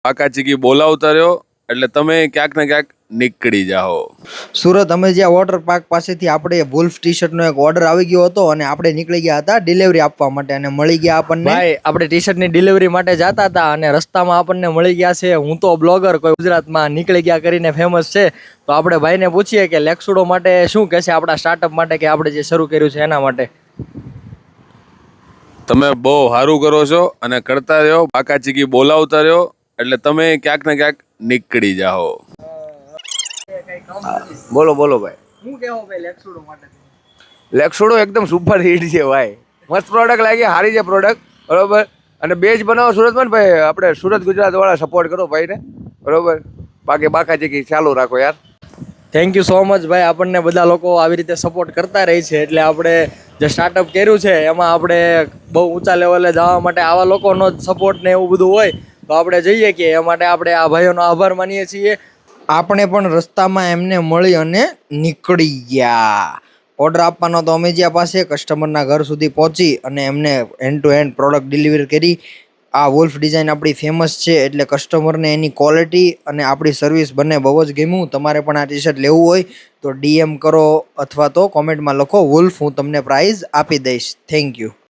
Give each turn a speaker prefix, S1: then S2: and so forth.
S1: બાકાચીકી બોલાવતા રહ્યો એટલે તમે ક્યાંક ને ક્યાંક નીકળી જાઓ.
S2: સુરત અમેજિયા વોટર પાર્ક પાસેથી આપણે વુલ્ફ ટી શર્ટનો એક ઓર્ડર આવી ગયો હતો અને આપણે નીકળી ગયા હતા ડિલિવરી આપવા માટે અને મળી ગયા આપણને. ભાઈ આપણે ટી શર્ટની ડિલિવરી માટે જતા હતા અને રસ્તામાં આપણને મળી ગયા છે. હું તો બ્લોગર કોઈ ગુજરાતમાં નીકળી ગયા કરીને ફેમસ છે, તો આપણે ભાઈને પૂછીએ કે લેક્સુડો માટે શું કહેશે, આપણા સ્ટાર્ટઅપ માટે કે આપણે જે શરૂ કર્યું છે એના માટે.
S1: તમે બહુ સારું કરો છો અને કરતા રહ્યો. બાકાચીકી બોલાવતા રહ્યો એટલે તમે ક્યાંક ને ક્યાંક નીકળી જાઓ.
S3: બોલો બોલો ભાઈ.
S2: શું કહેવો ભાઈ લેક્સુડો માટે?
S3: લેક્સુડો એકદમ સુપર હિટ છે ભાઈ. મસ્ત પ્રોડક્ટ લાગી, સારી છે પ્રોડક્ટ, બરોબર. અને બેજ બનાવો સુરતમાં ને ભાઈ, આપણે સુરત ગુજરાત વાળા સપોર્ટ કરો ભાઈને, બરોબર. બાકી બાકાચીકી ચાલુ રાખો યાર.
S2: થેન્ક યુ સો મચ ભાઈ. આપણને બધા લોકો આવી રીતે સપોર્ટ કરતા રહી છે એટલે આપણે જે સ્ટાર્ટઅપ કર્યું છે એમાં આપણે બહુ ઊંચા લેવલે જવા માટે આવા લોકોનો જ સપોર્ટ ને એવું બધું હોય તો આપણે જઈએ કે એ માટે આપણે આ ભાઈઓનો આભાર માનીએ છીએ. આપણે પણ રસ્તામાં એમને મળી અને નીકળી ગયા. ઓર્ડર આપવાનો તો અમેજિયા પાસે, કસ્ટમરના ઘર સુધી પહોંચી અને એમને end to end product deliver કરી. આ વુલ્ફ ડિઝાઇન આપણી ફેમસ છે એટલે કસ્ટમરને એની ક્વોલિટી અને આપણી સર્વિસ બંને બહુ જ ગમ્યું. તમારે પણ આ ટી શર્ટ લેવું હોય તો DM કરો અથવા તો કોમેન્ટમાં લખો વુલ્ફ, હું તમને પ્રાઇઝ આપી દઈશ. Thank you.